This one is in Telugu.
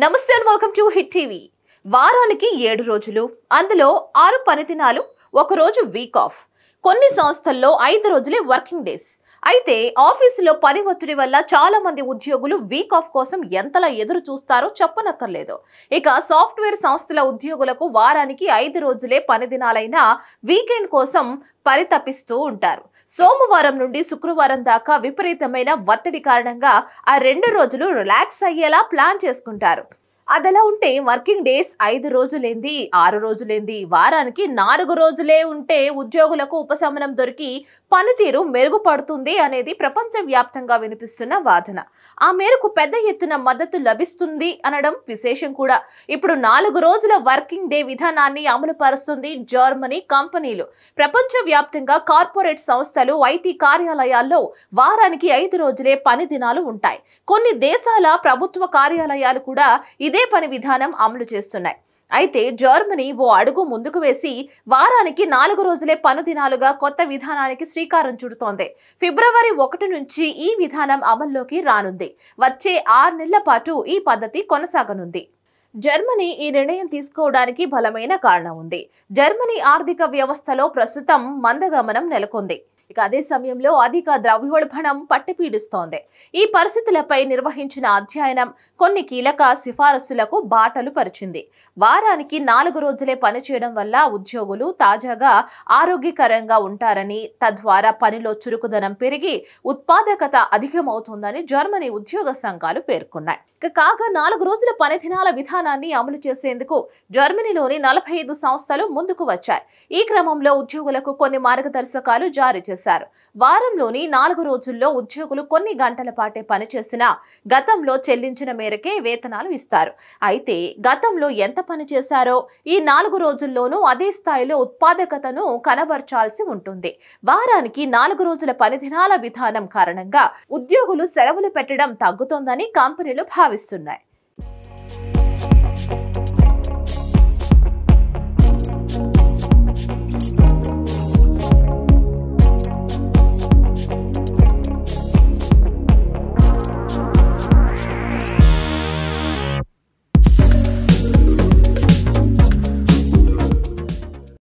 నమస్తే and welcome to hit TV. వారానికి 7 రోజులు, అందులో 6 పని దినాలు, ఒక రోజు వీక్ ఆఫ్. కొన్ని సంస్థల్లో 5 రోజులే వర్కింగ్ డేస్. అయితే ఆఫీసులో పని ఒత్తిడి వల్ల చాలా మంది ఉద్యోగులు వీక్ ఆఫ్ కోసం ఎంతలా ఎదురు చూస్తారో చెప్పనక్కర్లేదు. ఇక సాఫ్ట్వేర్ సంస్థల ఉద్యోగులకు వారానికి 5 రోజులే పని దినాలైనా వీకెండ్ కోసం పరితపిస్తూ ఉంటారు. సోమవారం నుండి శుక్రవారం దాకా విపరీతమైన ఒత్తిడి కారణంగా ఆ 2 రోజులు రిలాక్స్ అయ్యేలా ప్లాన్ చేసుకుంటారు. అదలా ఉంటే వర్కింగ్ డేస్ 5 రోజులేంది, 6 రోజులేంది, వారానికి 4 రోజులే ఉంటే ఉద్యోగులకు ఉపశమనం దొరికి పనితీరు మెరుగుపడుతుంది అనేది ప్రపంచవ్యాప్తంగా వినిపిస్తున్న వాదన. ఆ మేరకు పెద్ద ఎత్తున మద్దతు లభిస్తుంది అనడం విశేషం కూడా. ఇప్పుడు 4 రోజుల వర్కింగ్ డే విధానాన్ని అమలు పరుస్తుంది జర్మనీ కంపెనీలు. ప్రపంచవ్యాప్తంగా కార్పొరేట్ సంస్థలు, ఐటీ కార్యాలయాల్లో వారానికి 5 రోజులే పని దినాలు ఉంటాయి. కొన్ని దేశాల ప్రభుత్వ కార్యాలయాలు కూడా ఇదే పని విధానం అమలు చేస్తున్నాయి. అయితే జర్మనీ ఓ అడుగు ముందుకు వేసి వారానికి 4 రోజులే పని దినాలుగా కొత్త విధానానికి శ్రీకారం చుడుతోంది. ఫిబ్రవరి 1 నుంచి ఈ విధానం అమల్లోకి రానుంది. వచ్చే 6 నెలల పాటు ఈ పద్ధతి కొనసాగనుంది. జర్మనీ ఈ నిర్ణయం తీసుకోవడానికి బలమైన కారణం ఉంది. జర్మనీ ఆర్థిక వ్యవస్థలో ప్రస్తుతం మందగమనం నెలకొంది. ఇక అదే సమయంలో అధిక ద్రవ్యోల్బణం పట్టిపీడిస్తోంది. ఈ పరిస్థితులపై నిర్వహించిన అధ్యయనం కొన్ని కీలక సిఫారసులకు బాటలు పరిచింది. వారానికి 4 రోజులే పనిచేయడం వల్ల ఉద్యోగులు తాజాగా ఆరోగ్యకరంగా ఉంటారని, తద్వారా పనిలో చురుకుదనం పెరిగి ఉత్పాదకత అధికమవుతుందని జర్మనీ ఉద్యోగ సంఘాలు పేర్కొన్నాయి. కాగా 4 రోజుల పని దినాల విధానాన్ని అమలు చేసేందుకు జర్మనీలోని 45 సంస్థలు ముందుకు వచ్చాయి. ఈ క్రమంలో ఉద్యోగులకు కొన్ని మార్గదర్శకాలు జారీ చేశారు. వారంలోని 4 రోజుల్లో ఉద్యోగులు కొన్ని గంటల పాటే పనిచేసినా గతంలో చెల్లించిన మేరకే వేతనాలు ఇస్తారు. అయితే గతంలో ఎంత పని చేశారో ఈ 4 రోజుల్లోనూ అదే స్థాయిలో ఉత్పాదకతను కనబర్చాల్సి ఉంటుంది. వారానికి 4 రోజుల పని దినాల విధానం కారణంగా ఉద్యోగులు సెలవులు పెట్టడం తగ్గుతోందని కంపెనీలు భావిస్తున్నాయి.